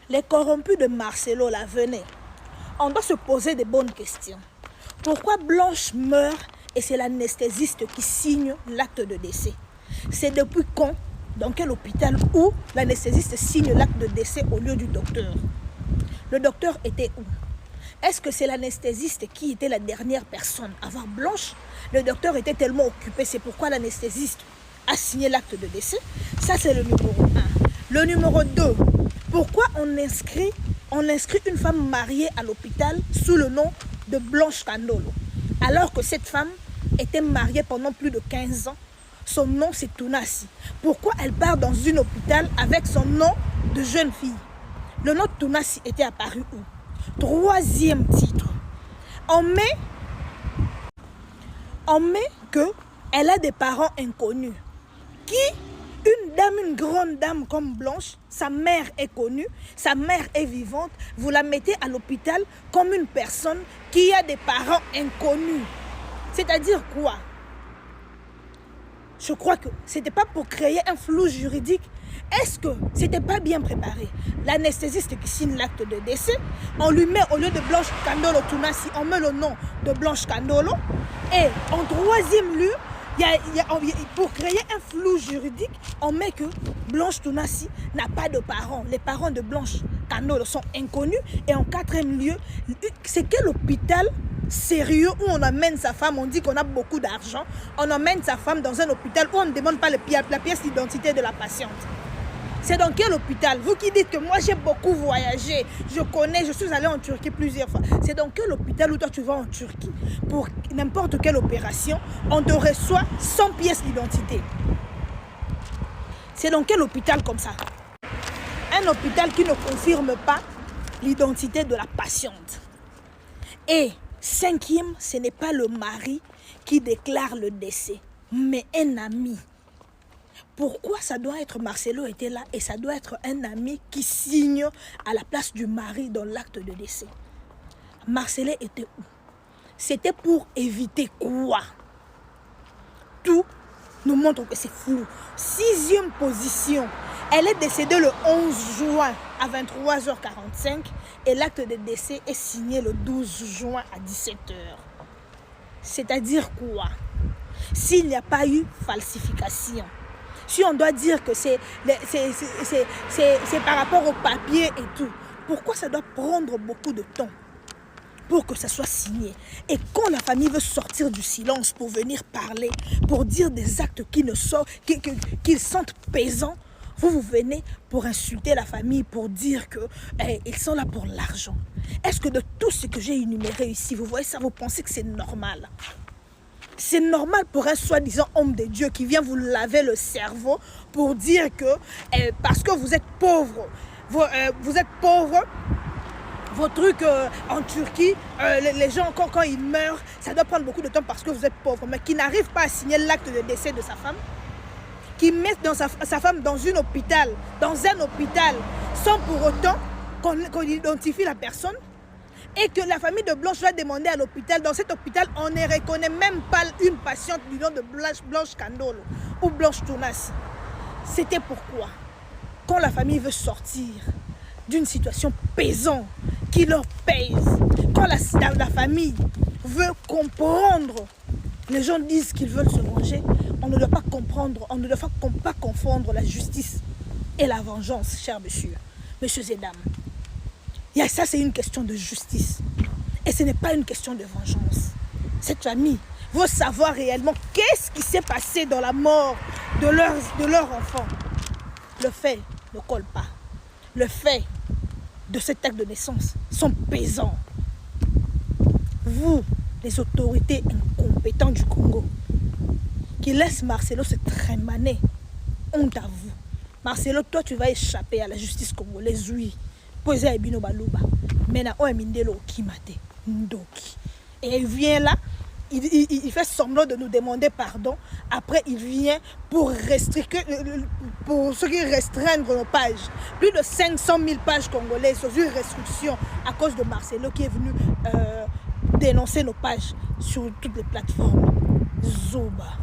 Les corrompus de Marcelo, là, venez. On doit se poser des bonnes questions. Pourquoi Blanche meurt et c'est l'anesthésiste qui signe l'acte de décès? C'est depuis quand, dans quel hôpital, où l'anesthésiste signe l'acte de décès au lieu du docteur? Le docteur était où? Est-ce que c'est l'anesthésiste qui était la dernière personne à voir Blanche? Le docteur était tellement occupé, c'est pourquoi l'anesthésiste a signé l'acte de décès. Ça, c'est le numéro 1. Le numéro 2, pourquoi on inscrit une femme mariée à l'hôpital sous le nom de Blanche Kandolo, alors que cette femme était mariée pendant plus de 15 ans? Son nom, c'est Tunasi. Pourquoi elle part dans un hôpital avec son nom de jeune fille? Le nom de Tunasi était apparu où? Troisième titre. On met qu'elle a des parents inconnus. Qui? Une grande dame comme Blanche, sa mère est connue, sa mère est vivante, vous la mettez à l'hôpital comme une personne qui a des parents inconnus. C'est-à-dire quoi? Je crois que ce n'était pas pour créer un flou juridique. Est-ce que ce n'était pas bien préparé? L'anesthésiste qui signe l'acte de décès, on lui met au lieu de Blanche Kandolo Tunasi, on met le nom de Blanche Kandolo. Et en troisième lieu, pour créer un flou juridique, on met que Blanche Tunasi n'a pas de parents. Les parents de Blanche Kandolo sont inconnus. Et en quatrième lieu, c'est quel hôpital sérieux où on amène sa femme, on dit qu'on a beaucoup d'argent, on emmène sa femme dans un hôpital où on ne demande pas la pièce d'identité de la patiente? C'est dans quel hôpital? Vous qui dites que moi j'ai beaucoup voyagé, je connais, je suis allée en Turquie plusieurs fois. C'est dans quel hôpital où toi tu vas en Turquie pour n'importe quelle opération, on te reçoit sans pièce d'identité? C'est dans quel hôpital comme ça? Un hôpital qui ne confirme pas l'identité de la patiente. Et cinquième, ce n'est pas le mari qui déclare le décès, mais un ami. Pourquoi ça doit être Marcelo était là et ça doit être un ami qui signe à la place du mari dans l'acte de décès? Marcelo était où? C'était pour éviter quoi? Tout nous montre que c'est flou. Sixième position, elle est décédée le 11 juin à 23h45 et l'acte de décès est signé le 12 juin à 17h. C'est-à-dire quoi? S'il n'y a pas eu falsification, si on doit dire que c'est par rapport au papier et tout, pourquoi ça doit prendre beaucoup de temps pour que ça soit signé? Et quand la famille veut sortir du silence pour venir parler, pour dire des actes qu'ils sentent pesants, vous venez pour insulter la famille, pour dire qu'ils sont là pour l'argent. Est-ce que de tout ce que j'ai énuméré ici, vous voyez ça, vous pensez que c'est normal? C'est normal pour un soi-disant homme de Dieu qui vient vous laver le cerveau pour dire que parce que vous êtes pauvre, vos trucs en Turquie, les gens quand ils meurent, ça doit prendre beaucoup de temps parce que vous êtes pauvre, mais qui n'arrive pas à signer l'acte de décès de sa femme, qui met sa femme dans un hôpital, sans pour autant qu'on identifie la personne. Et que la famille de Blanche va demander à l'hôpital. Dans cet hôpital, on ne reconnaît même pas une patiente du nom de Blanche Kandolo ou Blanche Tunasi. C'était pourquoi, quand la famille veut sortir d'une situation pesante qui leur pèse, quand la famille veut comprendre, les gens disent qu'ils veulent se venger, on ne doit pas comprendre, on ne doit pas confondre la justice et la vengeance, chers messieurs et dames. Ça, c'est une question de justice. Et ce n'est pas une question de vengeance. Cette famille veut savoir réellement qu'est-ce qui s'est passé dans la mort de leur enfant. Le fait ne colle pas. Le fait de cet acte de naissance sont pesants. Vous, les autorités incompétentes du Congo, qui laissent Marcelo se trémaner, honte à vous. Marcelo, toi, tu vas échapper à la justice congolaise, oui. Mais et il vient là, il fait semblant de nous demander pardon. Après, il vient pour restreindre nos pages. Plus de 500 000 pages congolaises sous une restriction à cause de Marcelo qui est venu dénoncer nos pages sur toutes les plateformes. Zoba.